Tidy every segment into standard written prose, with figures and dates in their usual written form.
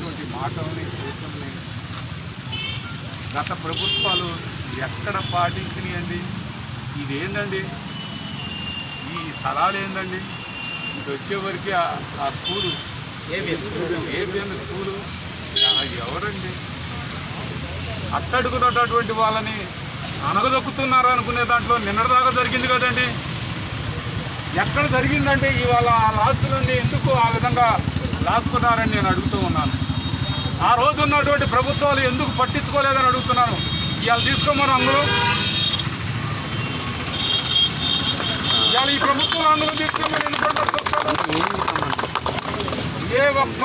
చెప్పినటువంటి మాటల్ని సూచనల్ని గత ప్రభుత్వాలు ఎక్కడ పాటించినాయండి? ఇదేందండి? ఈ స్థలాలు ఏందండి? ఇది వచ్చేవరకు ఆ స్కూలు ఏబిఎన్ స్కూలు ఎవరండి? అట్టడుగున్నటువంటి వాళ్ళని అనగదొక్కుతున్నారు అనుకునే దాంట్లో నిన్నటిదాకా జరిగింది కదండి. ఎక్కడ జరిగిందంటే ఇవాళ ఆ లాస్తులన్నీ ఎందుకు ఆ విధంగా లాక్కున్నారని నేను అడుగుతూ ఉన్నాను. ఆ రోజు ఉన్నటువంటి ప్రభుత్వాలు ఎందుకు పట్టించుకోలేదని అడుగుతున్నాను. ఇవాళ తీసుకోమని అందులో ఇవాళ ఈ ప్రభుత్వం అందులో తీసుకోమని ఎందుకంటే ఏ ఒక్క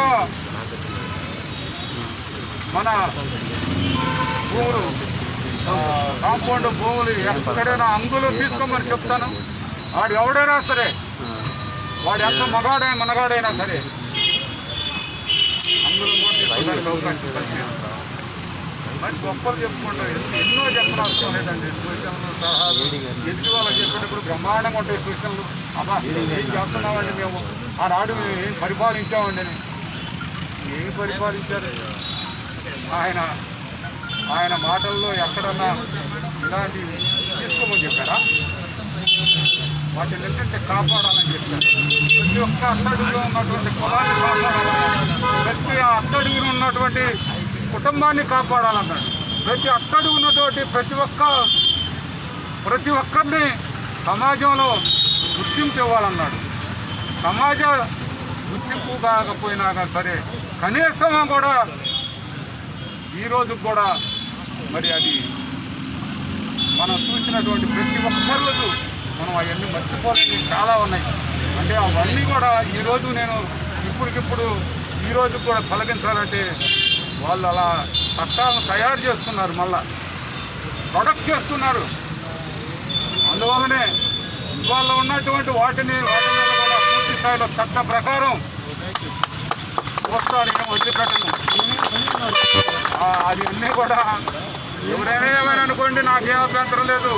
మన భూములు కాంపౌండ్ భూములు ఎక్కడైనా అందులో తీసుకోమని చెప్తాను. వాడు ఎవడైనా సరే, వాడు ఎంత మనగాడైనా సరే అందులో తీసుకోవడానికి అవకాశం కల్పిస్తాను. మరి గొప్పలు చెప్పుకుంటారు, ఎన్నో చెప్పనవసరం లేదండి. సూచనలు సలహాలు ఎదుటి వాళ్ళకి చెప్పేటప్పుడు బ్రహ్మాండంగా ఉంటాయి సూచనలు. అబ్బా ఏం చేస్తున్నామండి మేము, ఆనాడు మేము ఏం పరిపాలించామండి అని. ఏమి పరిపాలించారు? ఆయన మాటల్లో ఎక్కడన్నా ఇలాంటివి తీసుకోమని చెప్పారా? వాటిని ఏంటంటే కాపాడాలని చెప్పారు. ప్రతి ఒక్క అట్టడుగులో ఉన్నటువంటి కులాన్ని కాపాడాలని, ప్రతి అట్టడుగులో ఉన్నటువంటి కుటుంబాన్ని కాపాడాలన్నాడు. ప్రతి అట్టడుగు ఉన్నటువంటి ప్రతి ఒక్కరిని సమాజంలో గుర్తింపు ఇవ్వాలన్నాడు. సమాజ గుర్తింపు కాకపోయినా సరే కనీసం కూడా ఈరోజు కూడా మరి అది మనం చూసినటువంటి ప్రతి ఒక్క రోజు మనం అవన్నీ మర్చిపోలేని చాలా ఉన్నాయి. అంటే అవన్నీ కూడా ఈరోజు నేను ఇప్పటికిప్పుడు ఈరోజు కూడా తొలగించాలంటే వాళ్ళు అలా చట్టాలను తయారు చేస్తున్నారు, మళ్ళా ప్రొడక్ట్ చేస్తున్నారు. అందువల్లనే ఇవాళ ఉన్నటువంటి వాటిని కూడా పూర్తి స్థాయిలో చట్ట ప్రకారం వస్తారు. ఏం వదిలిపెట్టను. అది అన్నీ కూడా ఎవరైనా ఏమైనా అనుకోండి, నాకేం అభ్యంతరం లేదు.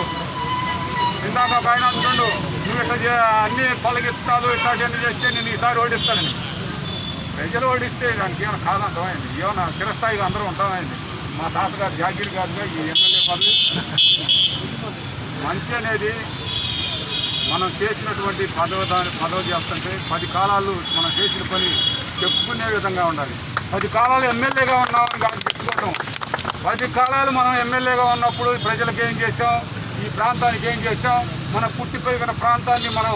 ఇందాక ఒక ఆయన అంటుండు, నువ్వు ఇట్లా అన్నీ తొలగిస్తాను, ఇట్లాంటివన్నీ చేస్తే నేను ఈసారి ఓడిస్తానని. ప్రజలు ఓడిస్తే దానికి ఏమైనా కాదంటమైంది? ఏమన్నా చిరస్థాయిగా అందరూ ఉంటామైంది? మా తాతగారు జాగీర్ గారుగా ఈ ఎమ్మెల్యే పదవి మంచి అనేది మనం చేసినటువంటి పదవి చేస్తుంటే 10 కాలాలు మనం చేసిన పని చెప్పుకునే విధంగా ఉండాలి. 10 కాలాలు ఎమ్మెల్యేగా ఉన్నామని కాదు చెప్పుకోవడం. 10 కాలాలు మనం ఎమ్మెల్యేగా ఉన్నప్పుడు ప్రజలకు ఏం చేసాం, ఈ ప్రాంతానికి ఏం చేసాం, మన పుట్టి పెరిగిన ప్రాంతాన్ని మనం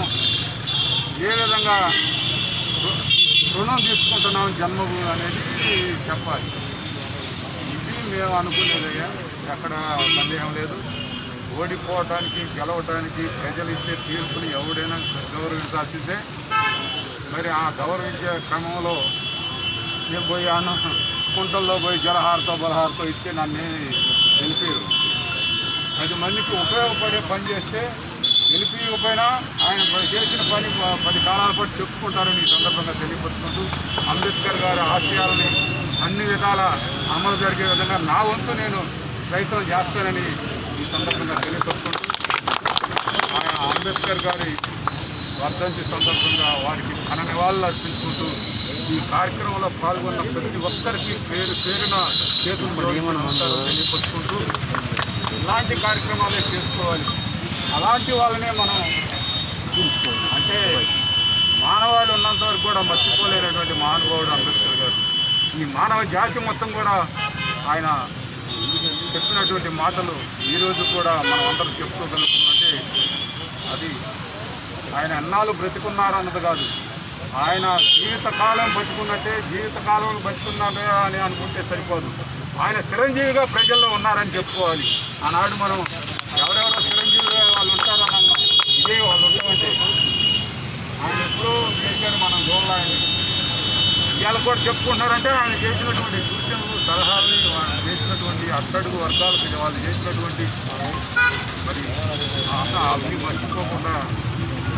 ఏ విధంగా రుణం తీసుకుంటున్నాం జన్మభూమి అనేది చెప్పాలి. ఇది మేము అనుకునేదయ్యా, ఎక్కడ సందేహం లేదు. ఓడిపోవటానికి గెలవటానికి ప్రజలు ఇచ్చే తీర్పుని ఎవడైనా గౌరవించాల్సిందే. మరి ఆ గౌరవించే క్రమంలో నేను పోయి కుంటల్లో పోయి జలహారతో బలహారతో ఇస్తే నన్ను గెలిపారు. 10 మందికి ఉపయోగపడే పని చేస్తే గెలిపిపోయినా ఆయన చేసిన పని 10 కాలాల పాటు చెప్పుకుంటారని ఈ సందర్భంగా తెలియపరుచుకుంటూ, అంబేద్కర్ గారి ఆశయాలని అన్ని విధాల అమలు జరిగే విధంగా నా వంతు నేను ప్రయత్నం చేస్తానని ఈ సందర్భంగా తెలియపరుచుకుంటూ, ఆయన అంబేద్కర్ గారి వర్ధంతి సందర్భంగా వారికి ఘన నివాళులు అర్పించుకుంటూ ఈ కార్యక్రమంలో పాల్గొన్న ప్రతి ఒక్కరికి పేరున చేతులు తెలియపరుచుకుంటూ, ఇలాంటి కార్యక్రమాలే చేసుకోవాలి. అలాంటి వాళ్ళనే మనం చూసుకోవాలి. అంటే మానవాళి ఉన్నంత వరకు కూడా మర్చిపోలేనటువంటి మహానుభావుడు అంబేద్కర్ గారు. ఈ మానవ జాతి మొత్తం కూడా ఆయన చెప్పినటువంటి మాటలు ఈరోజు కూడా మనం అందరూ చెప్పుకోగలుగుతుందంటే అది ఆయన ఎన్నాళ్ళు బ్రతికున్నారన్నది కాదు, ఆయన జీవితకాలం బతుకున్నట్టే. జీవితకాలం బతుకున్నారే అని అనుకుంటే సరిపోదు. ఆయన చిరంజీవిగా ప్రజల్లో ఉన్నారని చెప్పుకోవాలి. ఆనాడు మనం ఎవరెవరో చిరంజీవిగా వాళ్ళు ఉంటారని అన్నాం. ఇదే వాళ్ళు ఉంటామంటే ఆయన ఎప్పుడూ చేశారు, మనం చూడాలి. ఇవాళ కూడా చెప్పుకుంటున్నారంటే ఆయన చేసినటువంటి సూచనలు సలహాలు, వాళ్ళు చేసినటువంటి అట్టడుగు వర్గాలకు వాళ్ళు చేసినటువంటి మరి అవి మర్చిపోకుండా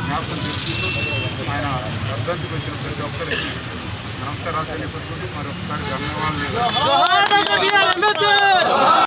జ్ఞాపకం చేసుకుంటూ ఆయన వర్ధంతికి వచ్చిన ప్రతి ఒక్కరికి నమస్కారాలు తెలియపరుచుకుంటూ మరొకసారి ధన్యవాదాలు.